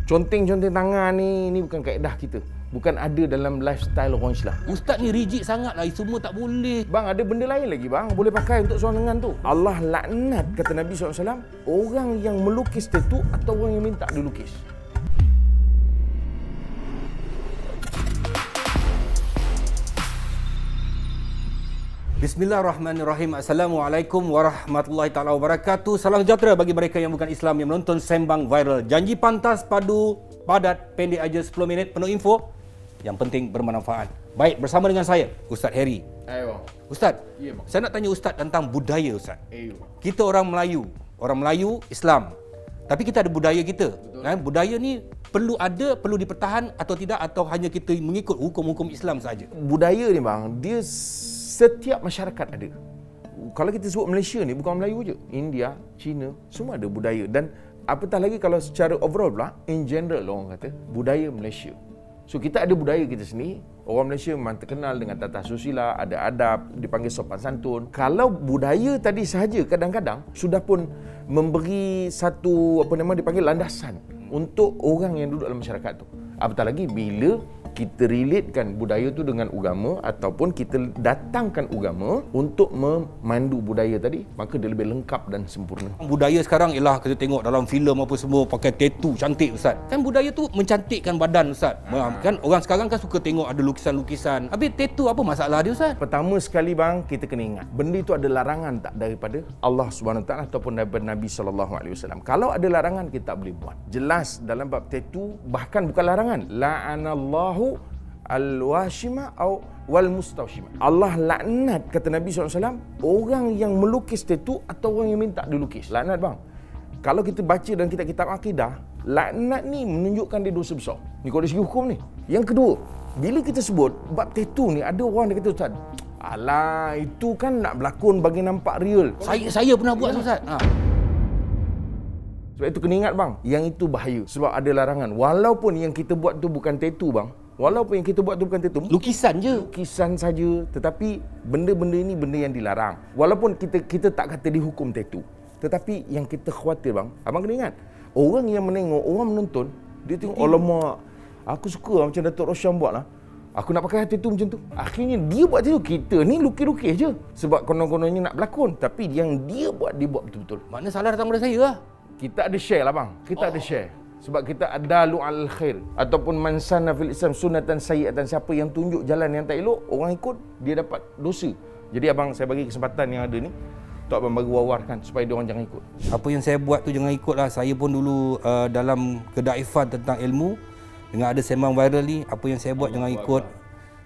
Conteng-conteng tangan ni bukan kaedah kita. Bukan ada dalam lifestyle orang Islam. Ustaz ni rigid sangat lah, semua tak boleh. Bang, ada benda lain lagi bang, boleh pakai untuk soal lengan tu. Allah laknat, kata Nabi SAW, orang yang melukis tattoo atau orang yang minta dilukis. Bismillahirrahmanirrahim. Assalamualaikum warahmatullahi taala wabarakatuh. Salam sejahtera bagi mereka yang bukan Islam yang menonton Sembang Viral. Janji pantas, padu, padat, pendek aja 10 minit, penuh info. Yang penting bermanfaat. Baik, bersama dengan saya, Ustaz Harry. Ayo. Ustaz, Ya, bang. saya nak tanya Ustaz tentang budaya Ustaz. Ayo. Kita orang Melayu Islam. Tapi kita ada budaya kita. Kan? Budaya ni perlu perlu dipertahan atau tidak, atau hanya kita mengikut hukum-hukum Islam saja. Budaya ni bang, dia setiap masyarakat ada. Kalau kita sebut Malaysia ni, bukan Melayu je. India, Cina, semua ada budaya. Dan apatah lagi kalau secara overall pula, in general orang kata, budaya Malaysia. So kita ada budaya kita sendiri. Orang Malaysia memang terkenal dengan tata susila, ada adab, dipanggil sopan santun. Kalau budaya tadi sahaja kadang-kadang sudah pun memberi satu dipanggil landasan untuk orang yang duduk dalam masyarakat tu. Apatah lagi bila kita relatekan budaya tu dengan agama ataupun kita datangkan agama untuk memandu budaya tadi, maka dia lebih lengkap dan sempurna. Budaya sekarang ialah kita tengok dalam filem apa semua pakai tattoo cantik Ustaz. Kan budaya tu mencantikkan badan Ustaz. Kan orang sekarang kan suka tengok ada lukisan-lukisan. Habis tattoo apa masalah dia Ustaz? Pertama sekali bang, kita kena ingat benda itu ada larangan tak daripada Allah SWT ataupun daripada Nabi SAW. Kalau ada larangan, kita tak boleh buat. Jelas dalam bab tattoo, bahkan bukan larangan. La'anallahu al-washima atau wal mustawshima. Allah laknat, kata Nabi SAW, orang yang melukis tattoo atau orang yang minta dilukis. Laknat bang. Kalau kita baca dalam kitab-kitab akidah, laknat ni menunjukkan dia dosa besar. Ni kalau dari segi hukum ni. Yang kedua, bila kita sebut bab tattoo ni, ada orang dia kata, Ustaz, alah itu kan nak berlakon bagi nampak real. Saya pernah buat Ustaz. Sebab itu kena ingat bang, yang itu bahaya sebab ada larangan. Walaupun yang kita buat tu bukan tattoo bang, walaupun yang kita buat tu bukan tattoo, Lukisan je. lukisan saja, tetapi benda-benda ini benda yang dilarang. Walaupun kita tak kata dihukum tattoo, tetapi yang kita khawatir bang, abang kena ingat, orang yang menengok, orang menonton, dia tengok, alamak, aku suka macam Datuk Rosyam buat lah, aku nak pakai tattoo macam tu. Akhirnya dia buat tattoo, kita ni lukis-lukis je sebab konon-kononnya nak berlakon, tapi yang dia buat betul-betul. Mana salah datang pada saya lah. Kita ada share lah bang, kita ada share. Sebab kita adalu al khair ataupun man sanna fil Islam sunnatan sayyi'atan, siapa yang tunjuk jalan yang tak elok, orang ikut, dia dapat dosa. Jadi abang, saya bagi kesempatan yang ada ni untuk abang bagi wawarkan supaya dia orang jangan ikut. Apa yang saya buat tu jangan ikutlah. Saya pun dulu dalam kedaifan tentang ilmu, dengan ada Sembang Viral ni, apa yang saya buat jangan ikut.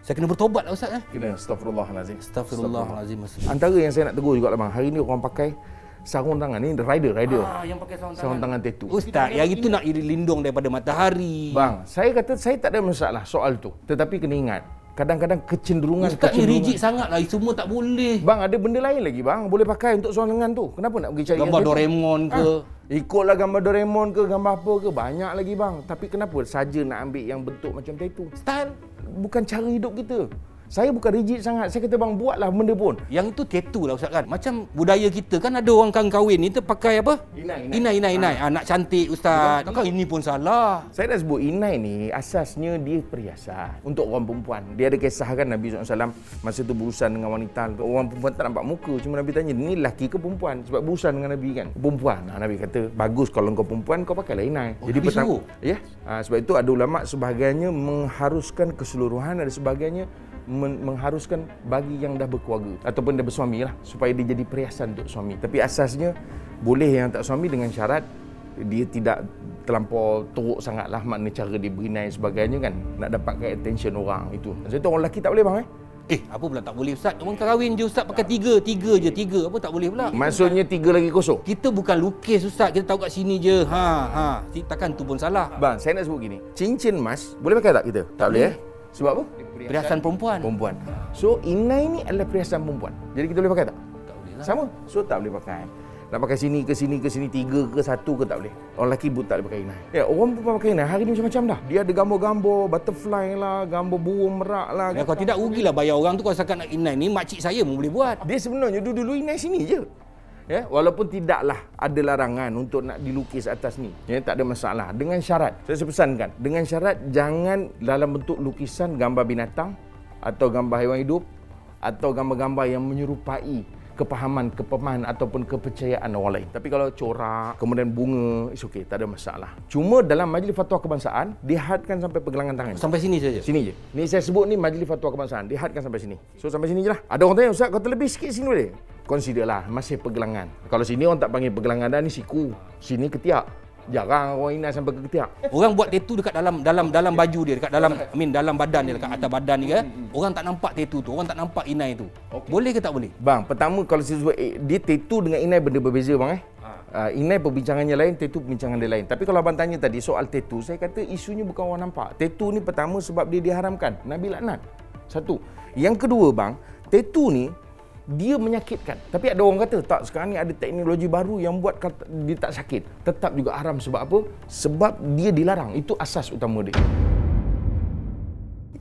Saya kena bertobat lah Ustaz. Kena astagfirullahalazim. Astagfirullahalazim. Antara yang saya nak tegur juga lah bang, hari ni orang pakai sarung tangan ni, rider. Yang pakai Sarung tangan tattoo. Ustaz, yang itu nak lindung daripada matahari. Bang, saya kata saya tak ada masalah soal tu. Tetapi kena ingat, kadang-kadang kecenderungan Ustaz ni rigid sangat lah, semua tak boleh. Bang, ada benda lain lagi bang, boleh pakai untuk soal lengan tu. Kenapa nak pergi cari Gambar Doraemon ke? Ikutlah gambar Doraemon ke, gambar apa ke, banyak lagi bang. Tapi kenapa saja nak ambil yang bentuk macam tattoo? Style. Bukan cara hidup kita. Saya bukan rigid sangat. Saya kata bang, buatlah benda pun. Yang itu tattoo lah Ustaz kan. Macam budaya kita kan, ada orang kahwin ni pakai apa? Inai. Nak cantik Ustaz. Kan ini pun salah. Saya dah sebut inai ni asasnya dia perhiasan untuk orang perempuan. Dia ada kisah kan Nabi SAW masa tu berurusan dengan wanita. Orang perempuan tak nampak muka. Cuma Nabi tanya, ni lelaki ke perempuan? Sebab berurusan dengan Nabi kan. Perempuan. Nabi kata, bagus kalau kau perempuan, kau pakailah inai. Jadi pertama, ya. Sebab itu ada ulama sebahagiannya mengharuskan keseluruhan, ada sebahagiannya mengharuskan bagi yang dah berkeluarga ataupun dah bersuami lah, supaya dia jadi perhiasan untuk suami. Tapi asasnya boleh yang tak suami dengan syarat dia tidak terlampau teruk sangat lah, makna cara dia berinai sebagainya kan, nak dapatkan attention orang itu. Sebab itu orang lelaki tak boleh bang apa pula tak boleh Ustaz? Orang kahwin je Ustaz pakai tiga je. Apa tak boleh pula? Maksudnya 3 lagi kosong. Kita bukan lukis Ustaz, kita tahu kat sini je. Takkan tu pun salah. Bang, saya nak sebut gini, cincin emas boleh pakai tak kita? Tak boleh Sebab apa? Perhiasan perempuan. So inai ni adalah perhiasan perempuan. Jadi kita boleh pakai tak? Tak boleh lah. Sama. So tak boleh pakai. Nak pakai sini ke sini, 3 ke 1 ke tak boleh. Orang lelaki tak boleh pakai inai. Ya, orang perempuan pakai inai hari ni macam-macam dah. Dia ada gambar-gambar butterfly lah, gambar burung merak lah. Kalau tidak rugilah bayar orang tu. Kalau setakat nak inai ni, makcik saya pun boleh buat. Dia sebenarnya dulu inai sini je. Ya, walaupun tidaklah ada larangan untuk nak dilukis atas ni. Ya, tak ada masalah. Dengan syarat, saya pesankan, dengan syarat jangan dalam bentuk lukisan gambar binatang atau gambar haiwan hidup atau gambar-gambar yang menyerupai kepahaman ataupun kepercayaan orang lain. Tapi kalau corak, kemudian bunga, it's okay, tak ada masalah. Cuma dalam Majlis Fatwa Kebangsaan, dihadkan sampai pergelangan tangan. Sampai sini saja? Sini je. Ni saya sebut ni Majlis Fatwa Kebangsaan, dihadkan sampai sini. So sampai sini je lah. Ada orang tanya, Ustaz, kau terlebih sikit sini boleh? Consider lah, masih pergelangan. Kalau sini orang tak panggil pergelangan dah, ni siku. Sini ketiak. Jarang orang inai sampai ke ketiak. Orang buat tattoo dekat dalam baju dia, dekat dalam badan dia, dekat atas badan dia. Orang tak nampak tattoo tu, orang tak nampak inai tu. Okay. Boleh ke tak boleh? Bang, pertama kalau saya sebut dia tattoo dengan inai benda berbeza bang inai perbincangannya lain, tattoo perbincangan dia lain. Tapi kalau abang tanya tadi soal tattoo, saya kata isunya bukan orang nampak. Tattoo ni pertama sebab dia diharamkan. Nabi laknat. Satu. Yang kedua bang, tattoo ni dia menyakitkan. Tapi ada orang kata, tak, sekarang ni ada teknologi baru yang buat dia tak sakit. Tetap juga haram. Sebab apa? Sebab dia dilarang. Itu asas utama dia.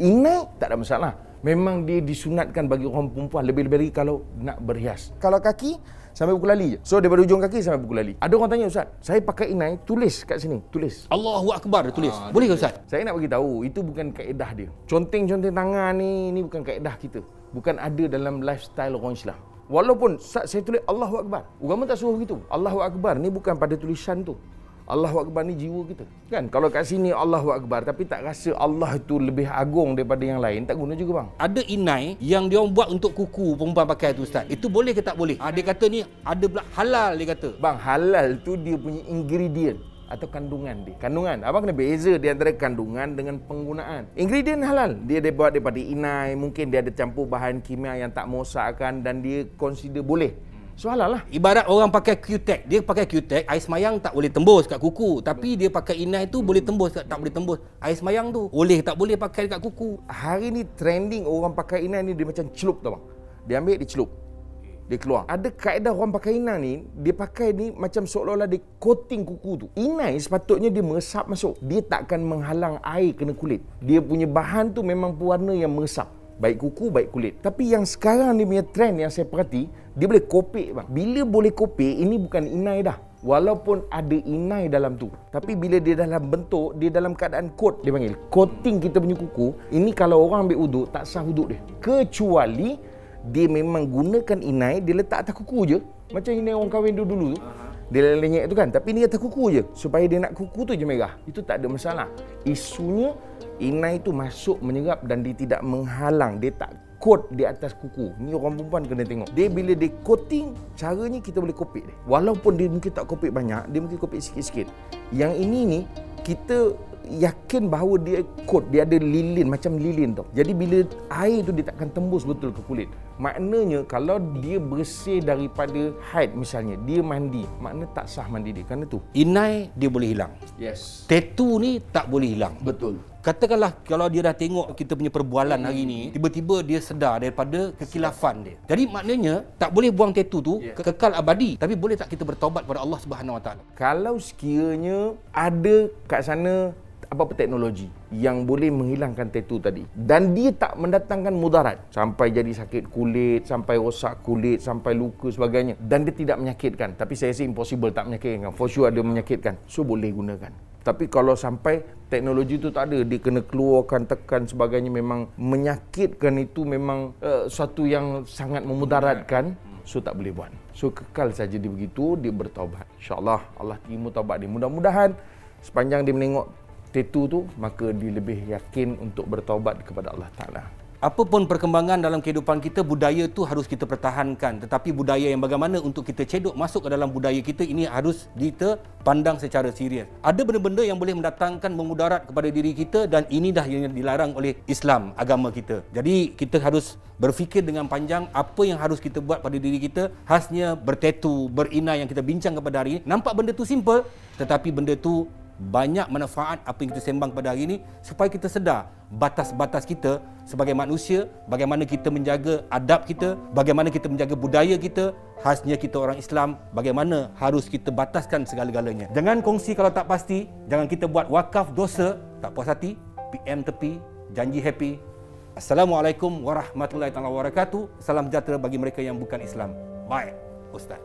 Inai tak ada masalah. Memang dia disunatkan bagi orang perempuan, lebih-lebih lagi kalau nak berhias. Kalau kaki, sampai buku lali je. So, daripada ujung kaki sampai buku lali. Ada orang tanya, Ustaz, saya pakai inai, tulis kat sini. Tulis. Allahu Akbar, tulis. Boleh ke Ustaz? Saya nak bagi tahu, itu bukan kaedah dia. Conteng-conteng tangan ni bukan kaedah kita. Bukan ada dalam lifestyle orang Islam. Walaupun saya tulis Allahu Akbar, agama tak suruh begitu. Allahu Akbar ni bukan pada tulisan tu. Allahu Akbar ni jiwa kita. Kan kalau kat sini Allahu Akbar tapi tak rasa Allah tu lebih agung daripada yang lain, tak guna juga bang. Ada inai yang dia orang buat untuk kuku perempuan pakai tu Ustaz. Itu boleh ke tak boleh? Dia kata ni ada pula halal dia kata. Bang, halal tu dia punya ingredient atau kandungan dia. Kandungan, abang kena beza di antara kandungan dengan penggunaan. Ingredient halal, dia buat daripada inai, mungkin dia ada campur bahan kimia yang tak merosakkan dan dia consider boleh. So halal lah. Ibarat orang pakai Q-Tech, dia pakai Q-Tech, air semayang tak boleh tembus kat kuku, tapi dia pakai inai tu boleh tembus, tak boleh tembus air semayang tu. Boleh tak boleh pakai dekat kuku. Hari ni trending orang pakai inai ni dia macam celup tau bang. Dia ambil, dia celup. Dia keluar. Ada kaedah orang pakai inai ni, dia pakai ni macam seolah-olah dia coating kuku tu. Inai sepatutnya dia meresap masuk. Dia takkan menghalang air kena kulit. Dia punya bahan tu memang pewarna yang meresap. Baik kuku, baik kulit. Tapi yang sekarang ni punya trend yang saya perhati, dia boleh kopek bang. Bila boleh kopek, ini bukan inai dah. Walaupun ada inai dalam tu. Tapi bila dia dalam bentuk, dia dalam keadaan coat, dia panggil. Coating kita punya kuku, ini kalau orang ambil uduk, tak sah uduk dia. Kecuali dia memang gunakan inai, dia letak atas kuku je. Macam inai orang kahwin dulu-dulu tu. Dia lenyek tu kan. Tapi ni atas kuku je. Supaya dia nak kuku tu je merah. Itu tak ada masalah. Isunya, inai tu masuk menyerap dan dia tidak menghalang. Dia tak coat di atas kuku. Ni orang perempuan kena tengok. Dia bila dia coating, caranya kita boleh kopek dia. Walaupun dia mungkin tak kopek banyak, dia mungkin kopek sikit-sikit. Yang ini ni, kita yakin bahawa dia coat, dia ada lilin, macam lilin tau. Jadi bila air tu dia takkan tembus betul ke kulit. Maknanya kalau dia bersih daripada haid misalnya, dia mandi, makna tak sah mandi dia. Kerana tu inai dia boleh hilang. Yes. Tattoo ni tak boleh hilang. Betul. Katakanlah kalau dia dah tengok kita punya perbualan hari ni, tiba-tiba dia sedar daripada kekilafan dia. Jadi maknanya tak boleh buang tattoo tu kekal abadi. Tapi boleh tak kita bertaubat kepada Allah Subhanahu Wa Taala? Kalau sekiranya ada kat sana apa-apa teknologi yang boleh menghilangkan tattoo tadi dan dia tak mendatangkan mudarat sampai jadi sakit kulit, sampai rosak kulit, sampai luka sebagainya, dan dia tidak menyakitkan, tapi saya rasa impossible tak menyakitkan, for sure ada menyakitkan, so boleh gunakan. Tapi kalau sampai teknologi tu tak ada, dia kena keluarkan, tekan sebagainya, memang menyakitkan, itu memang suatu yang sangat memudaratkan, so tak boleh buat. So kekal saja dia begitu, dia bertaubat. InsyaAllah Allah terima taubat dia. Mudah-mudahan sepanjang dia menengok tattoo tu, maka dia lebih yakin untuk bertaubat kepada Allah Ta'ala. Apapun perkembangan dalam kehidupan kita, budaya tu harus kita pertahankan. Tetapi budaya yang bagaimana untuk kita cedok masuk ke dalam budaya kita, ini harus kita pandang secara serius. Ada benda-benda yang boleh mendatangkan memudarat kepada diri kita dan ini dah yang dilarang oleh Islam, agama kita. Jadi kita harus berfikir dengan panjang apa yang harus kita buat pada diri kita. Khasnya bertatu, berinai yang kita bincang kepada hari ini. Nampak benda tu simple, tetapi benda tu banyak manfaat apa yang kita sembang pada hari ini, supaya kita sedar batas-batas kita sebagai manusia, bagaimana kita menjaga adab kita, bagaimana kita menjaga budaya kita, khasnya kita orang Islam, bagaimana harus kita bataskan segala-galanya. Jangan kongsi kalau tak pasti, jangan kita buat wakaf dosa, tak puas hati, PM tepi, janji happy. Assalamualaikum warahmatullahi wabarakatuh. Salam sejahtera bagi mereka yang bukan Islam. Bye. Ustaz.